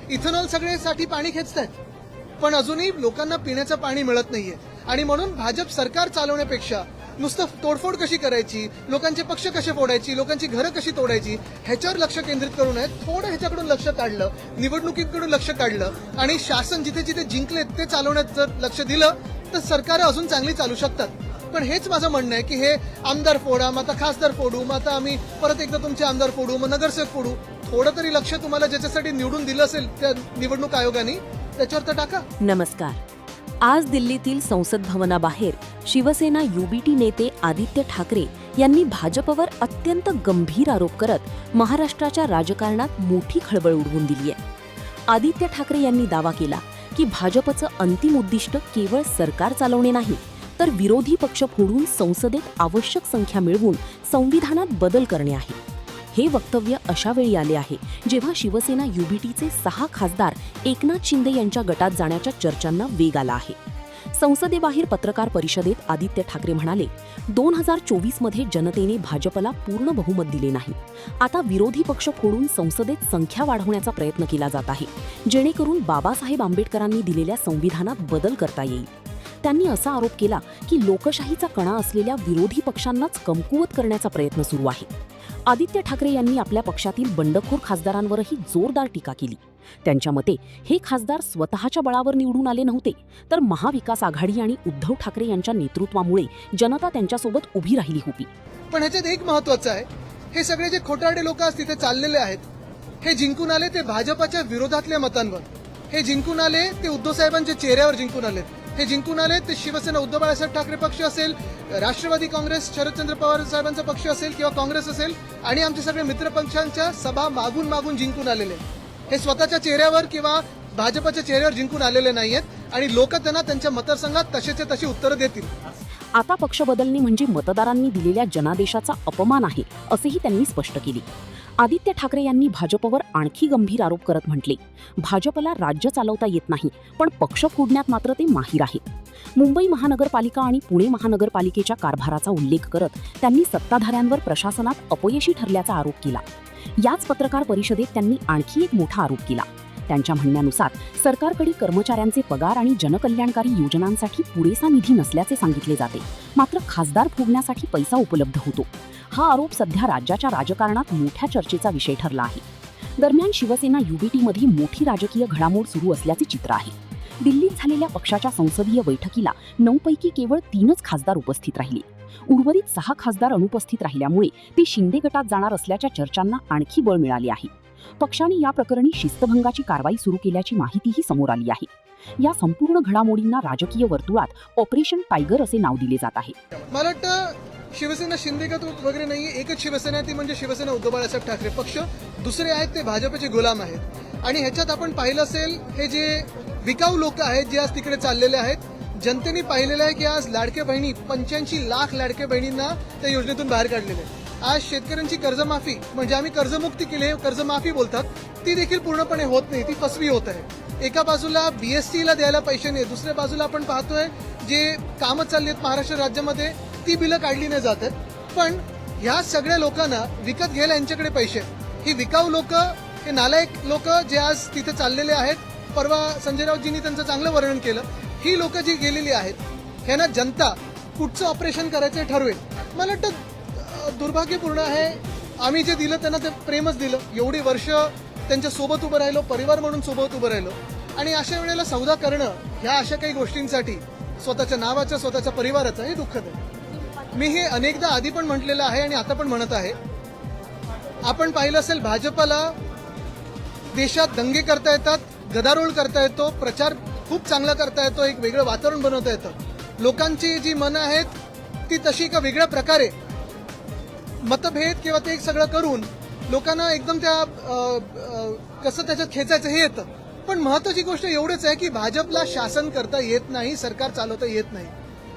Ethanol सगळ्यासाठी पाणी खेचतायत, पण अजूनही लोकांना पिण्याचं पाणी मिळत नाहीये. आणि म्हणून भाजप सरकार चालवण्यापेक्षा नुसतं तोडफोड कशी करायची, लोकांचे पक्ष कसे फोडायची, लोकांची घरं कशी तोडायची ह्याच्यावर लक्ष केंद्रित करू नये. थोडं ह्याच्याकडून लक्ष काढलं, निवडणुकीकडून लक्ष काढलं आणि शासन जिथे जिथे जिंकलेत ते चालवण्यात जर लक्ष दिलं तर सरकार अजून चांगली चालू शकतात. पण हेच माझं म्हणणं आहे की हे आमदार फोडा, मग आता खासदार फोडू, मग आता आम्ही परत एकदा तुमचे आमदार फोडू, मग नगरसेवक फोडू. थोडं तरी लक्ष तुम्हाला ज्याच्यासाठी निवडून दिलं असेल त्या निवडणूक आयोगाने त्याच्यावर तर टाका. नमस्कार. आज दिल्लीतील संसद भवनाबाहेर शिवसेना युबीटी नेते आदित्य ठाकरे यांनी भाजपवर अत्यंत गंभीर आरोप करत महाराष्ट्राच्या राजकारणात मोठी खळबळ उडवून दिली आहे. आदित्य ठाकरे यांनी दावा केला की भाजपचं अंतिम उद्दिष्ट केवळ सरकार चालवणे नाही, तर विरोधी पक्ष फोडून संसदेत आवश्यक संख्या मिळवून संविधानात बदल करणे आहे. हे वक्तव्य अशा वेळी आले आहे जेव्हा शिवसेना युबीटीचे 6 खासदार एकनाथ शिंदे यांच्या गटात जाण्याच्या चर्चांना वेग आला आहे. संसदेबाहेर पत्रकार परिषदेत आदित्य ठाकरे म्हणाले, 2024 मध्ये जनतेने भाजपला पूर्ण बहुमत दिले नाही. आता विरोधी पक्ष फोडून संसदेत संख्या वाढवण्याचा प्रयत्न केला जात आहे, जेणेकरून बाबासाहेब आंबेडकरांनी दिलेल्या संविधानात बदल करता येईल. त्यांनी असा आरोप केला की लोकशाहीचा कणा असलेल्या विरोधी पक्षांनाच कमकुवत करण्याचा प्रयत्न सुरू आहे. आदित्य ठाकरे यांनी आपल्या पक्षातील बंडखोर खासदारांवरही जोरदार टीका केली. त्यांच्या मते हे खासदार स्वतःच्या बळावर निवडून आले नव्हते, तर महाविकास आघाडी आणि उद्धव ठाकरे यांच्या नेतृत्वामुळे जनता त्यांच्यासोबत उभी राहिली होती. पण ह्याच्यात एक महत्वाचं आहे, हे सगळे जे खोटारडे लोक आज तिथे चाललेले आहेत, हे जिंकून आले ते भाजपाच्या विरोधातल्या मतांवर. हे जिंकून आले ते उद्धव साहेबांच्या चेहऱ्यावर जिंकून आले. हे जिंकून आले ते शिवसेना उद्धव बाळासाहेब ठाकरे पक्ष असेल, राष्ट्रवादी काँग्रेस शरदचंद्र पवार साहेबांचा पक्ष असेल किंवा काँग्रेस असेल आणि आमचे सगळे मित्र पक्षांच्या सभा मागून मागून जिंकून आलेले. हे स्वतःच्या चेहऱ्यावर किंवा भाजपच्या चेहऱ्यावर जिंकून आलेले नाहीयेत आणि लोक त्यांना त्यांच्या मतदारसंघात तसेच्या तशी उत्तरं देतील. आता पक्ष बदलणे म्हणजे मतदारांनी दिलेल्या जनादेशाचा अपमान आहे, असेही त्यांनी स्पष्ट केले. आदित्य ठाकरे यांनी भाजपवर आणखी गंभीर आरोप करत म्हटले, भाजपला राज्य चालवता येत नाही, पण पक्ष फोडण्यात मात्र ते माहीर आहेत. मुंबई महानगरपालिका आणि पुणे महानगरपालिकेच्या कारभाराचा उल्लेख करत त्यांनी सत्ताधाऱ्यांवर प्रशासनात अपयशी ठरल्याचा आरोप केला. याच पत्रकार परिषदेत त्यांनी आणखी एक मोठा आरोप केला. त्यांच्या म्हणण्यानुसार सरकारकडे कर्मचाऱ्यांचे पगार आणि जनकल्याणकारी योजनांसाठी पुरेसा निधी नसल्याचे सांगितले जाते, मात्र खासदार फोडण्यासाठी पैसा उपलब्ध होतो. हा आरोप सध्या राज्याच्या राजकारणात मोठ्या चर्चेचा विषय ठरला आहे. दरम्यान शिवसेना युबीटीमध्ये मोठी राजकीय घडामोड सुरू असल्याचे चित्र आहे. दिल्लीत झालेल्या पक्षाच्या संसदीय बैठकीला 9 पैकी केवळ 3च खासदार उपस्थित राहिले. उर्वरित 6 खासदार अनुपस्थित राहिल्यामुळे ते शिंदे गटात जाणार असल्याच्या चर्चांना आणखी बळ मिळाले आहे. पक्षाने या प्रकरणी शिस्तभंगाची कारवाई सुरू केल्याची माहितीही समोर आली आहे. या संपूर्ण घडामोडींना राजकीय वर्तुळात ऑपरेशन टायगर असे नाव दिले जात आहे. मला वाटतं शिवसेना शिंदे गट वगैरे नाही, एकच शिवसेना ती म्हणजे शिवसेना उद्धव बाळासाहेब ठाकरे पक्ष. दुसरे आहेत ते भाजपचे गुलाम आहेत. आणि ह्याच्यात आपण पाहिलं असेल, हे जे विकाऊ लोक आहेत जे आज तिकडे चाललेले आहेत, जनतेने पाहिलेलं आहे की आज लाडक्या बहिणी 85 लाख लाडक्या बहिणींना त्या योजनेतून बाहेर काढलेले आहे. आज शेतकऱ्यांची कर्जमाफी म्हणजे आम्ही कर्जमुक्ती केली, कर्जमाफी बोलतात, ती देखील पूर्णपणे होत नाही, ती फसवी होत आहे. एका बाजूला बीएसटीला द्यायला पैसे नाही, दुसऱ्या बाजूला आपण पाहतोय जे कामं चालली आहेत महाराष्ट्र राज्यामध्ये ती बिलं काढली नाही जातात. पण ह्या सगळ्या लोकांना विकत घ्यायला यांच्याकडे पैसे. ही विकाऊ लोक, हे नालायक लोक जे आज तिथे चाललेले आहेत, परवा संजय राऊतजींनी त्यांचं चांगलं वर्णन केलं, ही लोक जी गेलेली आहेत, ह्यांना जनता कुठचं ऑपरेशन करायचं ठरवेल. मला वाटतं दुर्भाग्यपूर्ण आहे. आम्ही जे दिलं त्यांना ते प्रेमच दिलं, एवढी वर्ष त्यांच्या सोबत उभं राहिलो, परिवार म्हणून सोबत उभं राहिलो, आणि अशा वेळेला सौदा करणं ह्या अशा काही गोष्टींसाठी स्वतःच्या नावाच्या स्वतःच्या परिवाराचं हे दुःखद आहे. मी हे अनेकदा आधी पण म्हटलेलं आहे आणि आता पण म्हणत आहे. आपण पाहिलं असेल भाजपला देशात दंगे करता येतात, गदारोळ करता येतो, प्रचार खूप चांगला करता येतो, एक वेगळं वातावरण बनवता येतं. लोकांची जी मनं आहेत ती तशी एका वेगळ्या प्रकारे मतभेद किंवा ते एक सगळं करून लोकांना एकदम त्या कसं त्याच्यात खेचायचं हे येतं. पण महत्वाची गोष्ट एवढंच आहे की भाजपला शासन करता येत नाही, सरकार चालवता येत नाही.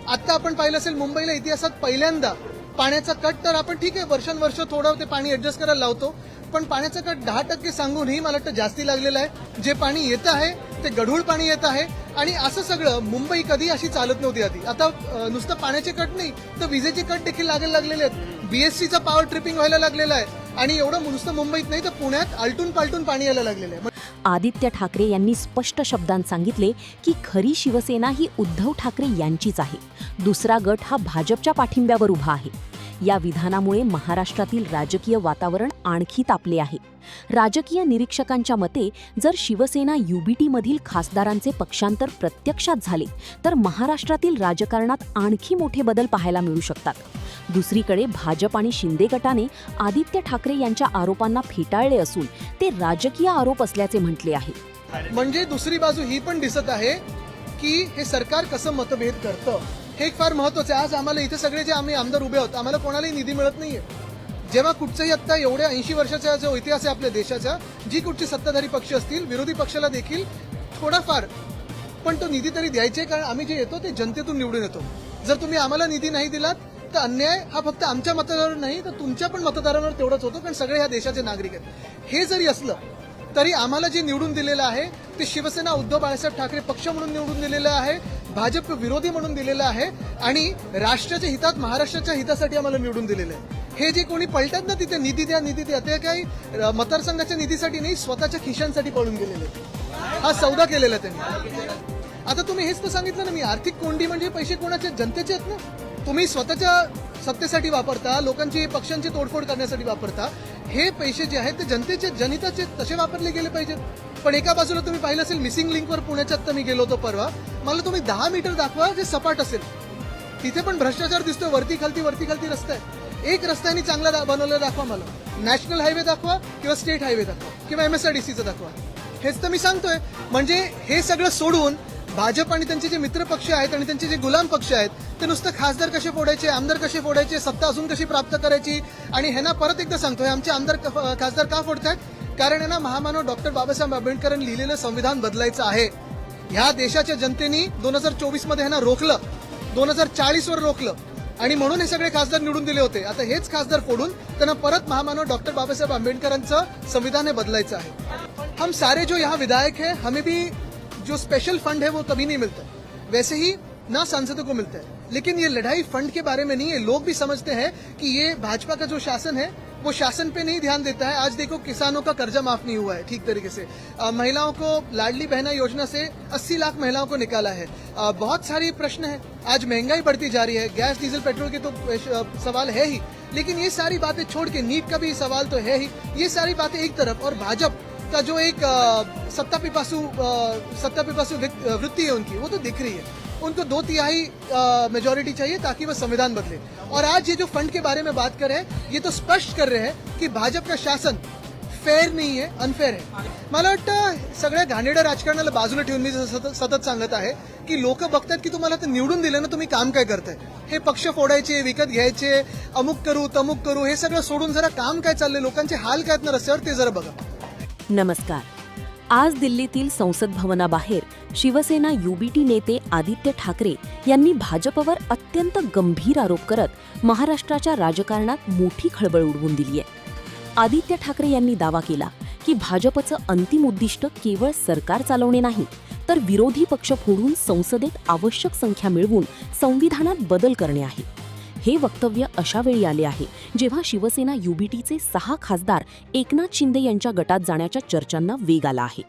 आता आपण पाहिलं असेल मुंबईला इतिहासात पहिल्यांदा पाण्याचा कट, तर आपण ठीक आहे वर्षानुवर्ष थोडं ते पाणी ऍडजस्ट करायला लावतो, पण पाण्याचा कट 10% सांगूनही मला वाटतं जास्ती लागलेलं आहे. जे पाणी येत आहे ते गढूळ पाणी येत आहे आणि असं सगळं मुंबई कधी अशी चालत नव्हती आधी. आता नुसतं पाण्याचे कट नाही तर विजेचे कट देखील लागायला लागलेले आहेत. बीएससीचा पॉवर ट्रिपिंग व्हायला लागलेला आहे आणि एवढं नुसतं मुंबईत नाही तर पुण्यात आलटून पालटून पाणी यायला लागलेलं आहे. आदित्य ठाकरे यांनी स्पष्ट शब्दांत सांगितले की खरी शिवसेना ही उद्धव ठाकरे यांचीच आहे. दुसरा गट हा भाजपच्या पाठिंब्यावर उभा आहे. या विधानामुळे महाराष्ट्रातील राजकीय वातावरण आणखी तापले आहे. राजकीय निरीक्षकांच्या मते जर शिवसेना युबीटीमधील खासदारांचे पक्षांतर प्रत्यक्षात झाले तर महाराष्ट्रातील राजकारणात आणखी मोठे बदल पाहायला मिळू शकतात. दुसरीकडे भाजप आणि शिंदे गटाने आदित्य ठाकरे यांच्या आरोपांना फेटाळले असून ते राजकीय आरोप असल्याचे म्हटले आहे. म्हणजे दुसरी बाजू ही पण दिसत आहे की हे सरकार कसं मतभेद करतं हे एक फार महत्वाचं आहे. आज आम्हाला इथे सगळे जे आम्ही आमदार उभे आहोत आम्हाला कोणालाही निधी मिळत नाहीये. जेव्हा कुठचंही आत्ता एवढ्या 80 वर्षाचा जो इतिहास आहे आपल्या देशाचा, जी कुठची सत्ताधारी पक्ष असतील विरोधी पक्षाला देखील थोडाफार पण तो निधी तरी द्यायचे, कारण आम्ही जे येतो ते जनतेतून निवडून येतो. जर तुम्ही आम्हाला निधी नाही दिलात तर अन्याय हा फक्त आमच्या मतदारांवर नाही तर तुमच्या पण मतदारांवर तेवढाच होतो, कारण सगळे ह्या देशाचे नागरिक आहेत. हे जरी असलं तरी आम्हाला जे निवडून दिलेलं आहे ते शिवसेना उद्धव बाळासाहेब ठाकरे पक्ष म्हणून निवडून दिलेलं आहे, भाजप विरोधी म्हणून दिलेलं आहे आणि राष्ट्राच्या हितात महाराष्ट्राच्या हितासाठी आम्हाला निवडून दिलेलं आहे. हे जे कोणी पळतात ना तिथे निधी द्या ते काही मतदारसंघाच्या निधीसाठी नाही, स्वतःच्या खिशांसाठी पळून गेलेले. हा सौदा केलेला त्यांनी. आता तुम्ही हेच तर सांगितलं ना मी, आर्थिक कोंडी म्हणजे पैसे कोणाचे, जनतेचे आहेत ना. तुम्ही स्वतःच्या सत्तेसाठी वापरता, लोकांची पक्षांची तोडफोड करण्यासाठी वापरता. हे पैसे जे आहेत ते जनतेचे जनहिताचे तसे वापरले गेले पाहिजेत. पण एका बाजूला तुम्ही पाहिलं असेल मिसिंग लिंकवर पुण्याच्यात तर मी गेलो होतो परवा, मला तुम्ही 10 मीटर दाखवा जे सपाट असेल, तिथे पण भ्रष्टाचार दिसतोय. वरती खालती रस्ता आहे. एक रस्त्याने चांगला बनवलेला दाखवा मला. नॅशनल हायवे दाखवा किंवा स्टेट हायवे दाखवा किंवा MSRDCचं दाखवा. हेच तर मी सांगतोय. म्हणजे हे सगळं सोडून भाजप आणि त्यांचे जे मित्र पक्ष आहेत आणि त्यांचे जे गुलाम पक्ष आहेत ते नुसतं खासदार कसे फोडायचे, आमदार कसे फोडायचे, सत्ता अजून कशी प्राप्त करायची. आणि ह्यांना परत एकदा सांगतोय, आमचे आमदार खासदार का फोडतायत? कारण यांना महामानव डॉक्टर बाबासाहेब आंबेडकरांनी लिहिलेलं संविधान बदलायचं आहे. ह्या देशाच्या जनतेने 2024 मध्ये ह्यांना रोखलं, 2040 वर रोखलं आणि म्हणून हे सगळे खासदार निवडून दिले होते. आता हेच खासदार फोडून त्यांना परत महामानव डॉक्टर बाबासाहेब आंबेडकरांचं संविधान हे बदलायचं आहे. हम सारे जो यहाँ विधायक है हमें भी जो स्पेशल फंड है वो कभी नहीं मिलता, वैसे ही ना सांसदों को मिलता है. लेकिन ये लड़ाई फंड के बारे में नहीं है. लोग भी समझते हैं कि ये भाजपा का जो शासन है वो शासन पे नहीं ध्यान देता है. आज देखो किसानों का कर्जा माफ नहीं हुआ है ठीक तरीके से. महिलाओं को लाडली बहना योजना से 80 लाख महिलाओं को निकाला है. बहुत सारी प्रश्न है. आज महंगाई बढ़ती जा रही है. गैस डीजल पेट्रोल के तो सवाल है ही, लेकिन ये सारी बातें छोड़ के नीट का भी सवाल तो है ही. ये सारी बातें एक तरफ, और भाजप का जो एक सत्ता पिपासु वृत्ति है उनकी, वो तो दिख रही है. उनको 2/3 मेजोरिटी चाहिए ताकि वह संविधान बदले. और आज ये जो फंड के बारे में बात कर रहे हैं ये तो स्पष्ट कर रहे हैं कि भाजप का शासन फेअर नाही आहे, अनफेअर आहे. मला वाटतं सगळ्या घाणेरड्या राजकारणाला बाजूला ठेवून मी सतत सांगत आहे की लोक बघतात की तुम्हाला ते निवडून दिलं ना, तुम्ही काम काय करताय. हे पक्ष फोडायचे, विकत घ्यायचे, अमुक करू तमुक करू, हे सगळं सोडून जरा काम काय चाललंय, लोकांचे हाल काय आहेत ना रस्त्यावर ते जरा बघा. नमस्कार. आज दिल्लीतील संसद भवनाबाहेर शिवसेना युबीटी नेते आदित्य ठाकरे यांनी भाजपवर अत्यंत गंभीर आरोप करत महाराष्ट्राच्या राजकारणात मोठी खळबळ उडवून दिली आहे. आदित्य ठाकरे यांनी दावा केला की भाजपचं अंतिम उद्दिष्ट केवळ सरकार चालवणे नाही, तर विरोधी पक्ष फोडून संसदेत आवश्यक संख्या मिळवून संविधानात बदल करणे आहे. हे वक्तव्य अशा वेळी आले आहे जेव्हा शिवसेना युबीटीचे 6 खासदार एकनाथ शिंदे यांच्या गटात जाण्याच्या चर्चांना वेग आला आहे.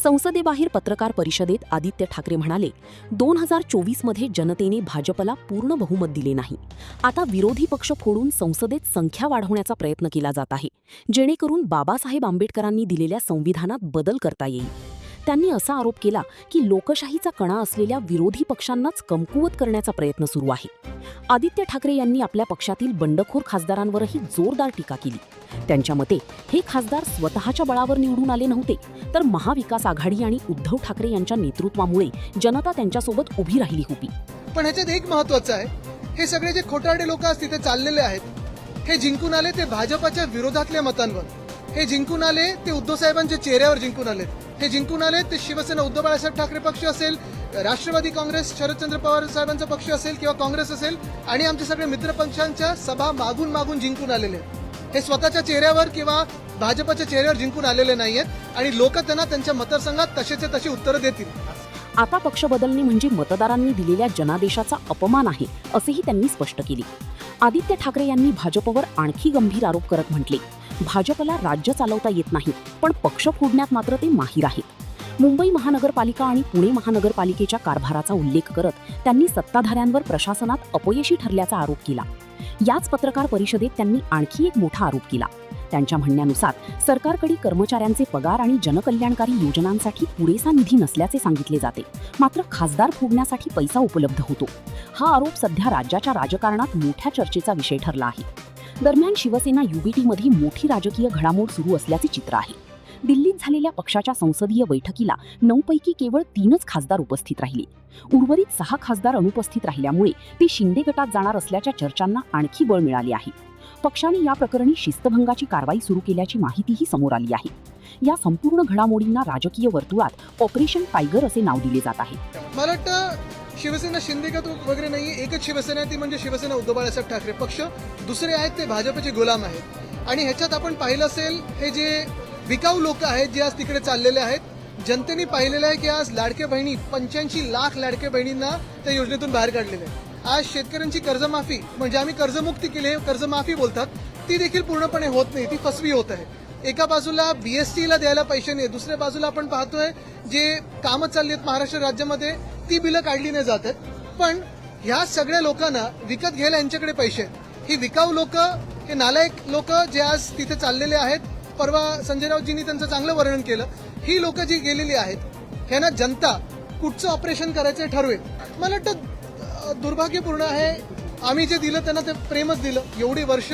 संसदेबाहेर पत्रकार परिषदेत आदित्य ठाकरे म्हणाले, 2024 मध्ये जनतेने भाजपला पूर्ण बहुमत दिले नाही. आता विरोधी पक्ष फोडून संसदेत संख्या वाढवण्याचा प्रयत्न केला जात आहे, जेणेकरून बाबासाहेब आंबेडकरांनी दिलेल्या संविधानात बदल करता येईल. त्यांनी असा आरोप केला की लोकशाहीचा कणा असलेल्या विरोधी पक्षांनाच कमकुवत करण्याचा प्रयत्न सुरू आहे. आदित्य ठाकरे यांनी आपल्या पक्षातील बंडखोर खासदारांवरही जोरदार टीका केली. त्यांच्या मते हे खासदार स्वतःच्या बळावर निवडून आले नव्हते, तर महाविकास आघाडी आणि उद्धव ठाकरे यांच्या नेतृत्वामुळे जनता त्यांच्यासोबत उभी राहिली होती. पण ह्याच्यात एक महत्वाचं आहे, हे सगळे जे खोटारडे लोक आज तिथे चाललेले आहेत, हे जिंकून आले ते भाजपाच्या विरोधातल्या मतांवर. हे जिंकून आले ते उद्धव साहेबांच्या चेहऱ्यावर जिंकून आले. हे जिंकून आले ते शिवसेना उद्धव बाळासाहेब ठाकरे पक्ष असेल, राष्ट्रवादी काँग्रेस शरदचंद्र पवार साहेबांचा पक्ष असेल किंवा काँग्रेस असेल, आणि आमचे सगळे मित्र पक्षांच्या सभा मागून जिंकून आलेले. हे स्वतःच्या चेहऱ्यावर किंवा भाजपच्या चेहऱ्यावर जिंकून आलेले नाहीयेत आणि लोक त्यांना त्यांच्या मतदारसंघात तसेचे तशी उत्तरं देतील. आता पक्ष बदलणे म्हणजे मतदारांनी दिलेल्या जनादेशाचा अपमान आहे, असेही त्यांनी स्पष्ट केले. आदित्य ठाकरे यांनी भाजपवर आणखी गंभीर आरोप करत म्हटले, भाजपला राज्य चालवता येत नाही, पण पक्ष फोडण्यात मात्र ते माहीर आहेत. मुंबई महानगरपालिका आणि पुणे महानगरपालिकेच्या कारभाराचा उल्लेख करत त्यांनी सत्ताधाऱ्यांवर प्रशासनात अपयशी ठरल्याचा आरोप केला. याच पत्रकार परिषदेत त्यांनी आणखी एक मोठा आरोप केला. त्यांच्या म्हणण्यानुसार सरकारकडे कर्मचाऱ्यांचे पगार आणि जनकल्याणकारी योजनांसाठी पुरेसा निधी नसल्याचे सांगितले जाते, मात्र खासदार फोडण्यासाठी पैसा उपलब्ध होतो. हा आरोप सध्या राज्याच्या राजकारणात मोठ्या चर्चेचा विषय ठरला आहे. दरम्यान शिवसेना युबीटीमध्ये मोठी राजकीय घडामोड सुरू असल्याचे चित्र आहे. दिल्लीत झालेल्या पक्षाच्या संसदीय बैठकीला 9 पैकी केवळ 3च खासदार उपस्थित राहिले. उर्वरित 6 खासदार अनुपस्थित राहिल्यामुळे ते शिंदे गटात जाणार असल्याच्या चर्चांना आणखी बळ मिळाले आहे. पक्षाने या प्रकरणी शिस्तभंगाची कारवाई सुरू केल्याची माहितीही समोर आली आहे. या संपूर्ण घडामोडींना राजकीय वर्तुळात ऑपरेशन टायगर असे नाव दिले जात आहे. मला वाटतं शिवसेना शिंदे गट वगैरे नाहीये, एकच शिवसेना आहे, ती म्हणजे शिवसेना उद्धव बाळासाहेब ठाकरे पक्ष. दुसरे आहेत ते भाजपचे गुलाम आहेत. आणि ह्याच्यात आपण पाहिलं असेल, हे जे विकाऊ लोक आहेत जे आज तिकडे चाललेले आहेत, जनतेने पाहिलेलं आहे की आज लाडक्या बहिणी 85 लाख लाडक्या बहिणींना त्या योजनेतून बाहेर काढलेले आहे. आज शेतकऱ्यांची कर्जमाफी, म्हणजे आम्ही कर्जमुक्ती केली आहे, कर्जमाफी बोलतात, ती देखील पूर्णपणे होत नाही, ती फसवी होत आहे. एका बाजूला बीएसटीला द्यायला पैसे नाही, दुसऱ्या बाजूला आपण पाहतोय जे कामं चालली आहेत महाराष्ट्र राज्यामध्ये ती बिलं काढली नाही जात आहेत. पण ह्या सगळ्या लोकांना विकत घ्यायला यांच्याकडे पैसे आहेत. ही विकाऊ लोक, हे नालायक लोक जे आज तिथे चाललेले आहेत, परवा संजय राऊतजींनी त्यांचं चांगलं वर्णन केलं, ही लोक जी गेलेली आहेत, ह्यांना जनता कुठचं ऑपरेशन करायचं ठरवेल. मला वाटतं दुर्भाग्यपूर्ण आहे. आम्ही जे दिलं त्यांना ते प्रेमच दिलं, एवढी वर्ष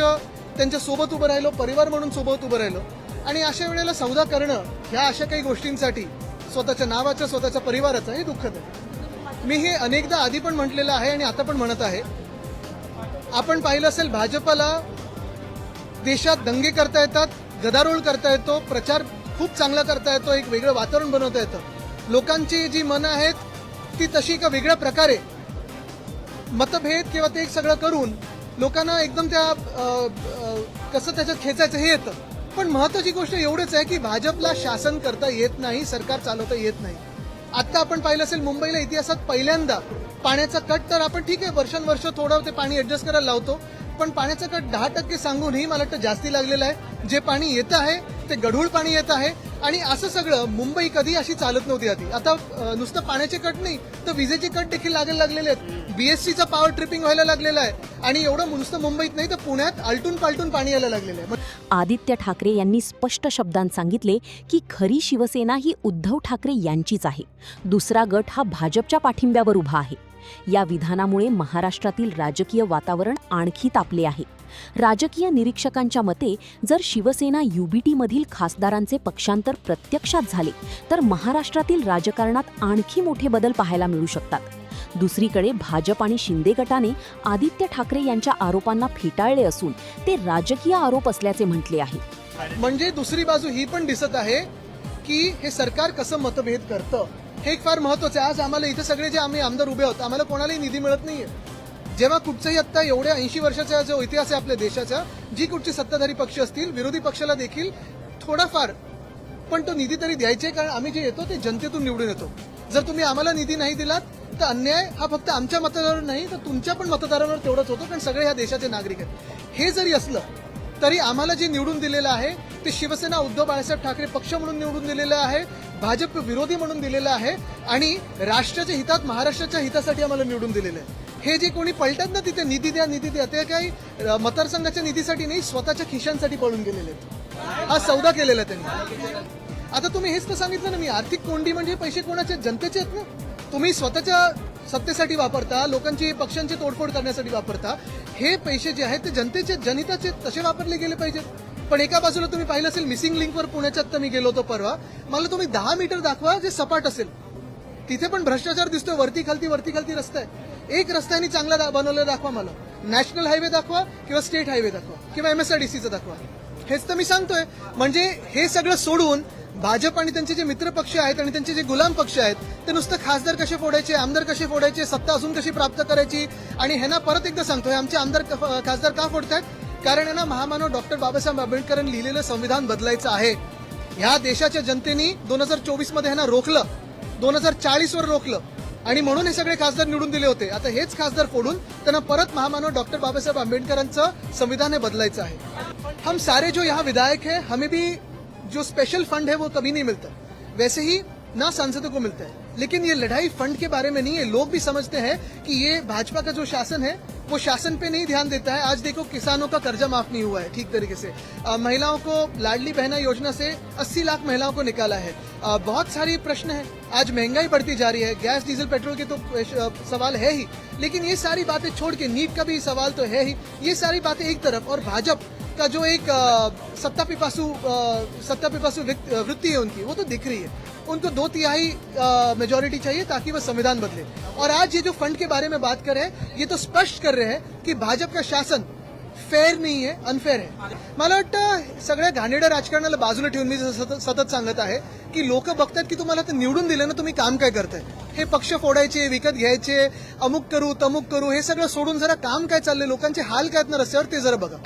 त्यांच्या सोबत उभं राहिलो, परिवार म्हणून सोबत उभं राहिलो, आणि अशा वेळेला सौदा करणं ह्या अशा काही गोष्टींसाठी स्वतःच्या नावाचं, स्वतःच्या परिवाराचं, हे दुःखद आहे. मी हे अनेकदा आधी पण म्हटलेलं आहे आणि आता पण म्हणत आहे. आपण पाहिलं असेल, भाजपला देशात दंगे करता येतात, गदारोळ करता येतो, प्रचार खूप चांगला करता येतो, एक वेगळं वातावरण बनवता येतं. लोकांची जी मनं आहेत ती तशी एका वेगळ्या प्रकारे मतभेद किंवा ते एक सगळं करून लोकांना एकदम त्या कसं त्याच्यात खेचायचं हे येतं. पण महत्वाची गोष्ट एवढंच आहे की भाजपला शासन करता येत नाही, सरकार चालवता येत नाही. आता आपण पाहिलं असेल, मुंबईला इतिहासात पहिल्यांदा पाण्याचा कट, तर आपण ठीक आहे वर्षानुवर्ष थोडं ते पाणी ऍडजस्ट करायला लावतो, पण पाण्याचा कट 10% सांगूनही मला वाटतं जास्ती लागलेलं आहे. जे पाणी येतं आहे ते गढूळ पाणी येत आहे, आणि असं सगळं मुंबई कधी अशी चालत नव्हती आधी. आता नुसतं पाण्याचे कट नाही तर विजेचे कट देखील लागायला लागलेले आहेत. बीएससीचा पॉवर ट्रिपिंग व्हायला लागलेला आहे, आणि एवढं नुसतं मुंबईत नाही तर पुण्यात आलटून पालटून पाणी यायला लागलेलं आहे. आदित्य ठाकरे यांनी स्पष्ट शब्दांत सांगितले की खरी शिवसेना ही उद्धव ठाकरे यांचीच आहे. दुसरा गट हा भाजपच्या पाठिंब्यावर उभा आहे. या विधानामुळे महाराष्ट्रातील राजकीय वातावरण आणखी तापले आहे. राजकीय निरीक्षकांच्या मते जर शिवसेना युबीटीमधील खासदारांचे पक्षांतर प्रत्यक्षात झाले तर महाराष्ट्रातील राजकारणात आणखी मोठे बदल पाहायला मिळू शकतात. दुसरीकडे भाजप आणि शिंदे गटाने आदित्य ठाकरे यांच्या आरोपांना फेटाळले असून ते राजकीय आरोप असल्याचे म्हटले आहे. म्हणजे दुसरी बाजू ही पण दिसत आहे की हे सरकार कसं मतभेद करतं, हे एक फार महत्वाचं आहे. आज आम्हाला इथे सगळे जे आम्ही आमदार उभे आहोत, आम्हाला कोणालाही निधी मिळत नाहीये. जेव्हा कुठचंही आत्ता एवढ्या 80 वर्षाचा जो इतिहास आहे आपल्या देशाचा, जी कुठची सत्ताधारी पक्ष असतील, विरोधी पक्षाला देखील थोडाफार पण तो निधी तरी द्यायचे, कारण आम्ही जे येतो ते जनतेतून निवडून येतो. जर तुम्ही आम्हाला निधी नाही दिलात तर अन्याय हा फक्त आमच्या मतदारांवर नाही तर तुमच्या पण मतदारांवर तेवढंच होतो, कारण सगळे ह्या देशाचे नागरिक आहेत. हे जरी असलं तरी आम्हाला जे निवडून दिलेलं आहे ते शिवसेना उद्धव बाळासाहेब ठाकरे पक्ष म्हणून निवडून दिलेलं आहे, भाजप विरोधी म्हणून दिलेलं आहे, आणि राष्ट्राच्या हितात, महाराष्ट्राच्या हितासाठी आम्हाला निवडून दिलेलं आहे. हे जे कोणी पलटत ना तिथे निधी द्या ते काही मतदारसंघाच्या निधीसाठी नाही, स्वतःच्या खिशांसाठी पळून गेलेले आहेत. हा सौदा केलेला त्यांनी. आता तुम्ही हेच तर सांगितलं ना मी, आर्थिक कोंडी म्हणजे पैसे कोणाचे, जनतेचे आहेत ना. तुम्ही स्वतःच्या सत्तेसाठी वापरता, लोकांची पक्षांची तोडफोड करण्यासाठी वापरता. हे पैसे जे आहेत ते जनतेचे, जनहिताचे, तसे वापरले गेले पाहिजेत. पण एका बाजूला तुम्ही पाहिलं असेल, मिसिंग लिंकवर पुण्याच्यात तर मी गेलो होतो परवा, मला तुम्ही 10 मीटर दाखवा जे सपाट असेल, तिथे पण भ्रष्टाचार दिसतोय. वरती खालती रस्ता आहे. एक रस्त्याने चांगला बनवलेला दाखवा मला. नॅशनल हायवे दाखवा किंवा स्टेट हायवे दाखवा किंवा MSRDCचं दाखवा. हेच तर मी सांगतोय. म्हणजे हे सगळं सोडून भाजप आणि त्यांचे जे मित्र पक्ष आहेत आणि त्यांचे जे गुलाम पक्ष आहेत ते नुसतं खासदार कसे फोडायचे, आमदार कसे फोडायचे, सत्ता अजून कशी प्राप्त करायची. आणि ह्यांना परत एकदा सांगतोय, आमचे आमदार खासदार का फोडतायत? कारण यांना महामानव डॉक्टर बाबासाहेब आंबेडकरांनी लिहिलेलं संविधान बदलायचं आहे. ह्या देशाच्या जनतेने 2024 मध्ये ह्यांना रोखलं, 2040 वर रोखलं, आणि म्हणून हे सगळे खासदार निवडून दिले होते. आता हेच खासदार फोडून त्यांना परत महामानव डॉक्टर बाबासाहेब आंबेडकरांचं संविधान हे बदलायचं आहे. हम सारे जो यहाँ विधायक है, हमें भी जो स्पेशल फंड है वो कभी नहीं मिलता, वैसे ही ना सांसदों को मिलता है. लेकिन ये लड़ाई फंड के बारे में नहीं है. लोग भी समझते हैं कि ये भाजपा का जो शासन है वो शासन पे नहीं ध्यान देता है. आज देखो किसानों का कर्जा माफ नहीं हुआ है ठीक तरीके से. महिलाओं को लाडली बहना योजना से 80 लाख महिलाओं को निकाला है. बहुत सारी प्रश्न है. आज महंगाई बढ़ती जा रही है. गैस डीजल पेट्रोल के तो सवाल है ही, लेकिन ये सारी बातें छोड़ के नीट का भी सवाल तो है ही. ये सारी बातें एक तरफ, और भाजपा का जो एक सत्ता पिपासु वृत्ति है उनकी, वो तो दिख रही है. उनको 2/3 मेजोरिटी चाहिए ताकि वह संविधान बदले. और आज ये जो फंड के बारे में बात कर रहे हैं, ये तो स्पष्ट कर रहे हैं की भाजप का शासन फेअर नाही आहे, अनफेअर आहे. मला वाटतं सगळ्या घाणेरड्या राजकारणाला बाजूला ठेवून मी सतत सांगत आहे की लोक बघतात की तुम्हाला ते निवडून दिलं ना, तुम्ही काम काय करताय. हे पक्ष फोडायचे, विकत घ्यायचे, अमुक करू तमुक करू, हे सगळं सोडून जरा काम काय चाललंय, लोकांचे हाल काय आहेत ना रस्त्यावर, ते जरा बघा.